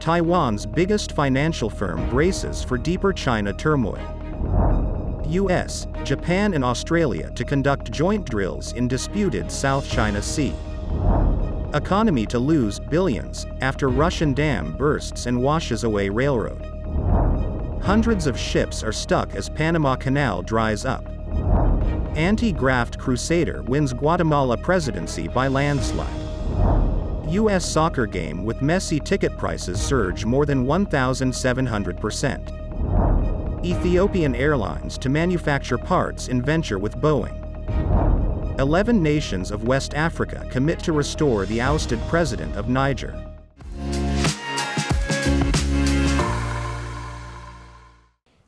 Taiwan's biggest financial firm braces for deeper China turmoil. US, Japan and Australia to conduct joint drills in disputed South China Sea. Economy to lose billions after Russian dam bursts and washes away railroad. Hundreds of ships are stuck as Panama Canal dries up. Anti-graft Crusader wins Guatemala presidency by landslide. U.S. soccer game with Messi ticket prices surge more than 1,700%. Ethiopian Airlines to manufacture parts in venture with Boeing. 11 nations of West Africa commit to restore the ousted president of Niger.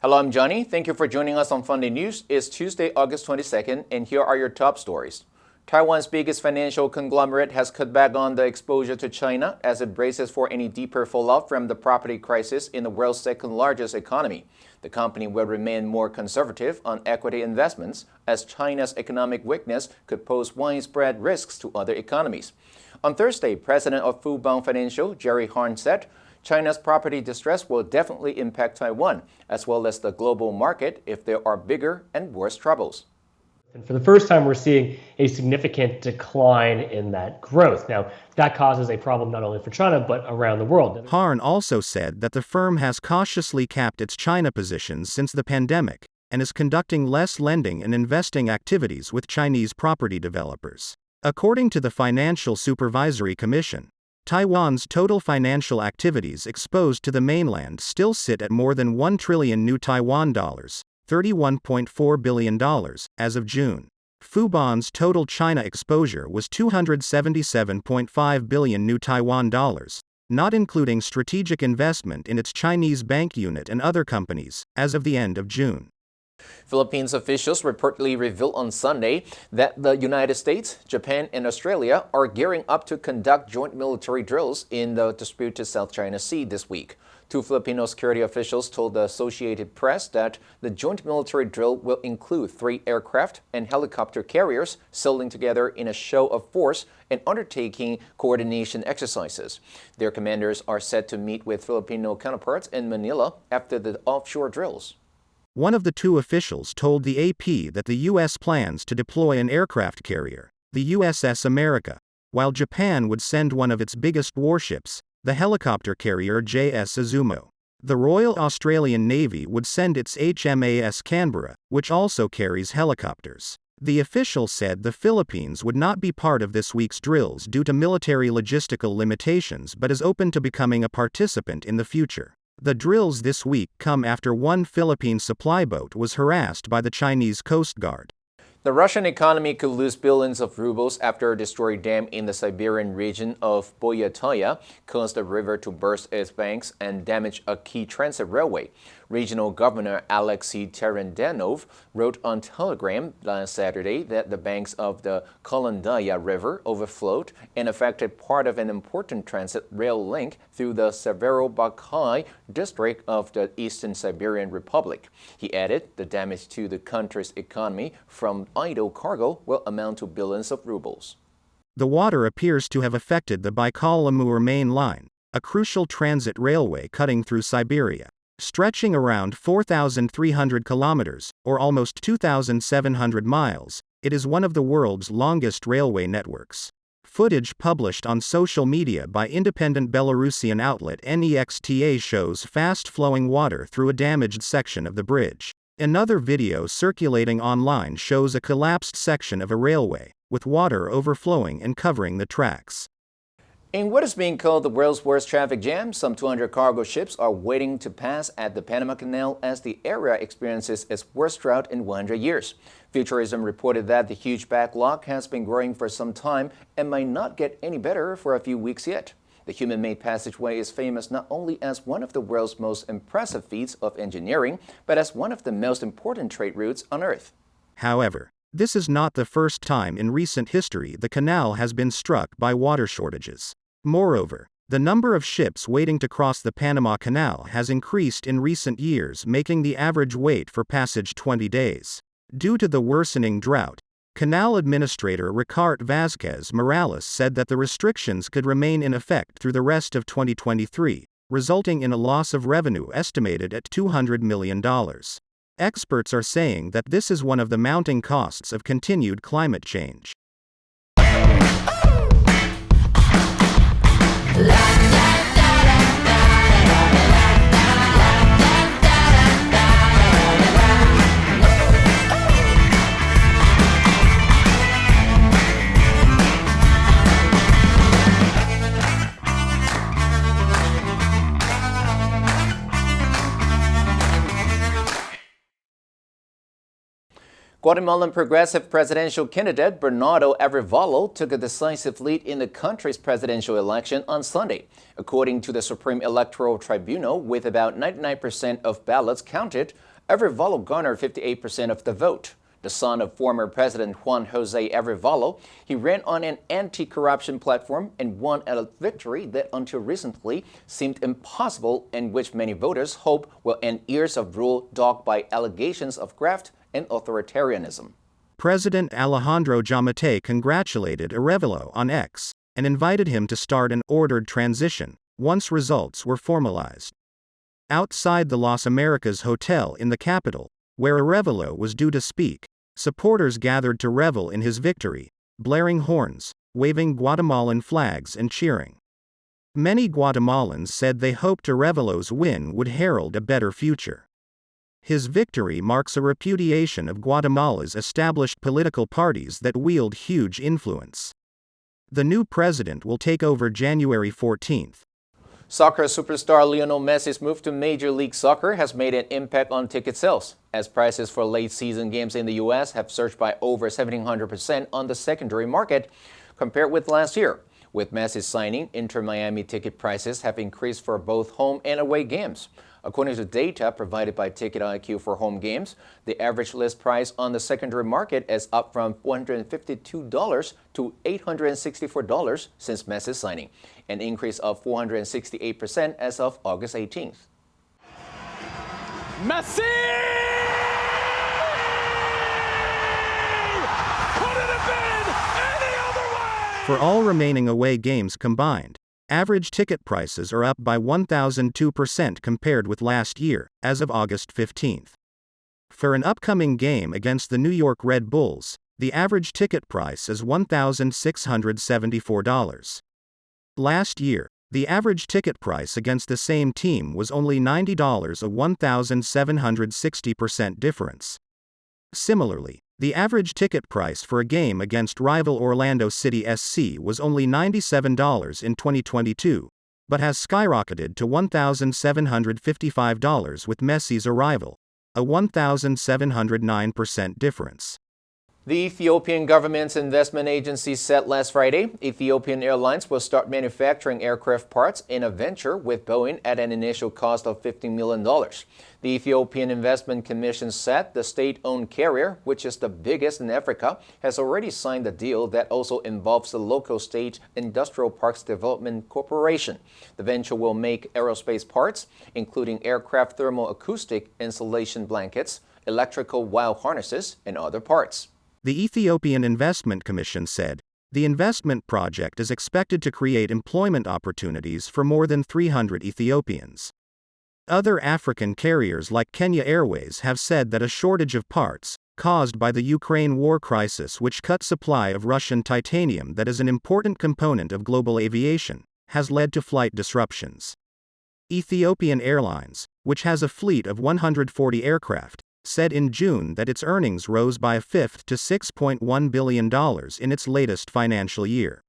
Hello, I'm Johnny. Thank you for joining us on Funday News. It's Tuesday, August 22nd, and here are your top stories. Taiwan's biggest financial conglomerate has cut back on the exposure to China as it braces for any deeper fallout from the property crisis in the world's second-largest economy. The company will remain more conservative on equity investments as China's economic weakness could pose widespread risks to other economies. On Thursday, President of Fubon Financial, Jerry Harn, said China's property distress will definitely impact Taiwan, as well as the global market if there are bigger and worse troubles. And for the first time, we're seeing a significant decline in that growth. Now, that causes a problem not only for China, but around the world. Harn also said that the firm has cautiously capped its China positions since the pandemic, and is conducting less lending and investing activities with Chinese property developers. According to the Financial Supervisory Commission, Taiwan's total financial activities exposed to the mainland still sit at more than 1 trillion new Taiwan dollars, $31.4 billion, as of June. Fubon's total China exposure was 277.5 billion new Taiwan dollars, not including strategic investment in its Chinese bank unit and other companies, as of the end of June. Philippines officials reportedly revealed on Sunday that the United States, Japan, and Australia are gearing up to conduct joint military drills in the disputed South China Sea this week. Two Filipino security officials told the Associated Press that the joint military drill will include 3 aircraft and helicopter carriers sailing together in a show of force and undertaking coordination exercises. Their commanders are set to meet with Filipino counterparts in Manila after the offshore drills. One of the two officials told the AP that the U.S. plans to deploy an aircraft carrier, the USS America, while Japan would send one of its biggest warships, the helicopter carrier JS Izumo. The Royal Australian Navy would send its HMAS Canberra, which also carries helicopters. The official said the Philippines would not be part of this week's drills due to military logistical limitations but is open to becoming a participant in the future. The drills this week come after one Philippine supply boat was harassed by the Chinese Coast Guard. The Russian economy could lose billions of rubles after a destroyed dam in the Siberian region of Boyataya caused the river to burst its banks and damage a key transit railway. Regional Governor Alexei Terendanov wrote on Telegram last Saturday that the banks of the Kolondaya River overflowed and affected part of an important transit rail link through the Severobakai district of the Eastern Siberian Republic. He added the damage to the country's economy from idle cargo will amount to billions of rubles. The water appears to have affected the Baikal-Amur main line, a crucial transit railway cutting through Siberia. Stretching around 4,300 kilometers, or almost 2,700 miles, it is one of the world's longest railway networks. Footage published on social media by independent Belarusian outlet Nexta shows fast-flowing water through a damaged section of the bridge. Another video circulating online shows a collapsed section of a railway, with water overflowing and covering the tracks. In what is being called the world's worst traffic jam, some 200 cargo ships are waiting to pass at the Panama Canal as the area experiences its worst drought in 100 years. Futurism reported that the huge backlog has been growing for some time and might not get any better for a few weeks yet. The human-made passageway is famous not only as one of the world's most impressive feats of engineering, but as one of the most important trade routes on Earth. However, this is not the first time in recent history the canal has been struck by water shortages. Moreover, the number of ships waiting to cross the Panama Canal has increased in recent years, making the average wait for passage 20 days. Due to the worsening drought, Canal Administrator Ricard Vázquez Morales said that the restrictions could remain in effect through the rest of 2023, resulting in a loss of revenue estimated at $200 million. Experts are saying that this is one of the mounting costs of continued climate change. Guatemalan progressive presidential candidate Bernardo Arévalo took a decisive lead in the country's presidential election on Sunday. According to the Supreme Electoral Tribunal, with about 99% of ballots counted, Arévalo garnered 58% of the vote. The son of former President Juan José Arévalo, he ran on an anti-corruption platform and won a victory that until recently seemed impossible, and which many voters hope will end years of rule dogged by allegations of graft and authoritarianism. President Alejandro Giammattei congratulated Arévalo on X and invited him to start an ordered transition once results were formalized. Outside the Las Americas Hotel in the capital, where Arévalo was due to speak, supporters gathered to revel in his victory, blaring horns, waving Guatemalan flags and cheering. Many Guatemalans said they hoped Arévalo's win would herald a better future. His victory marks a repudiation of Guatemala's established political parties that wield huge influence. The new president will take over January 14th. Soccer superstar Lionel Messi's move to Major League Soccer has made an impact on ticket sales, as prices for late-season games in the U.S. have surged by over 1,700% on the secondary market compared with last year. With Messi's signing, Inter Miami ticket prices have increased for both home and away games. According to data provided by Ticket IQ for home games, the average list price on the secondary market is up from $452 to $864 since Messi's signing, an increase of 468% as of August 18th. Messi! Couldn't have been any other way! For all remaining away games combined, average ticket prices are up by 1,002% compared with last year, as of August 15th. For an upcoming game against the New York Red Bulls, the average ticket price is $1,674. Last year, the average ticket price against the same team was only $90, a 1,760% difference. Similarly, the average ticket price for a game against rival Orlando City SC was only $97 in 2022, but has skyrocketed to $1,755 with Messi's arrival, a 1,709% difference. The Ethiopian government's investment agency said last Friday Ethiopian Airlines will start manufacturing aircraft parts in a venture with Boeing at an initial cost of $15 million. The Ethiopian Investment Commission said the state-owned carrier, which is the biggest in Africa, has already signed a deal that also involves the local state Industrial Parks Development Corporation. The venture will make aerospace parts, including aircraft thermal acoustic insulation blankets, electrical wire harnesses, and other parts. The Ethiopian Investment Commission said, the investment project is expected to create employment opportunities for more than 300 Ethiopians. Other African carriers like Kenya Airways have said that a shortage of parts, caused by the Ukraine war crisis which cut supply of Russian titanium that is an important component of global aviation, has led to flight disruptions. Ethiopian Airlines, which has a fleet of 140 aircraft, said in June that its earnings rose by a fifth to $6.1 billion in its latest financial year.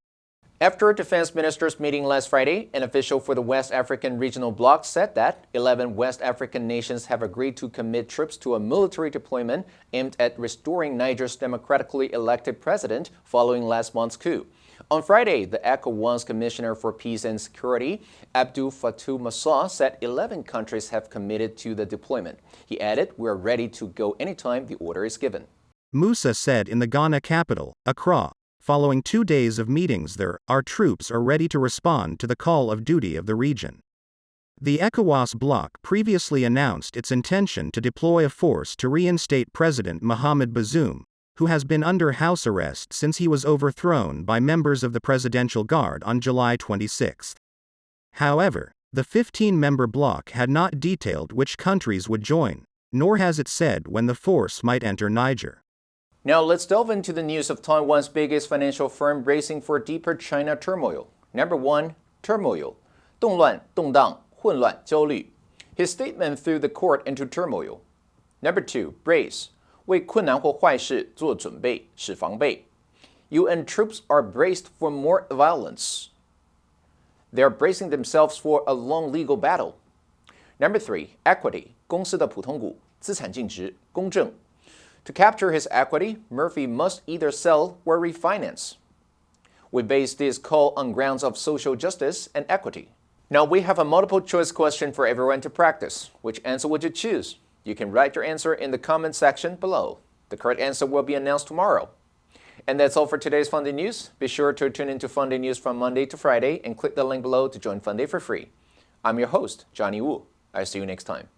After a defense ministers' meeting last Friday, an official for the West African Regional Bloc said that 11 West African nations have agreed to commit troops to a military deployment aimed at restoring Niger's democratically elected president following last month's coup. On Friday, the ECOWAS Commissioner for Peace and Security, Abdul Fattah Moussa, said 11 countries have committed to the deployment. He added, "We are ready to go anytime the order is given." Moussa said in the Ghana capital, Accra, following 2 days of meetings there, our troops are ready to respond to the call of duty of the region. The ECOWAS bloc previously announced its intention to deploy a force to reinstate President Mohamed Bazoum, who has been under house arrest since he was overthrown by members of the Presidential Guard on July 26. However, The 15-member bloc had not detailed which countries would join, nor has it said when the force might enter Niger. Now let's delve into the news of Taiwan's biggest financial firm bracing for deeper China turmoil. Number 1, turmoil. 动乱、动荡、混乱、焦虑. His statement threw the court into turmoil. Number 2, brace. 为困难或坏事做准备，使防备. UN troops are braced for more violence. They are bracing themselves for a long legal battle. Number 3, equity. 公司的普通股，资产净值，公正. To capture his equity, Murphy must either sell or refinance. We base this call on grounds of social justice and equity. Now we have a multiple choice question for everyone to practice. Which answer would you choose? You can write your answer in the comment section below. The correct answer will be announced tomorrow. And that's all for today's Funday News. Be sure to tune into Funday News from Monday to Friday and click the link below to join Funday for free. I'm your host, Johnny Wu. I'll see you next time.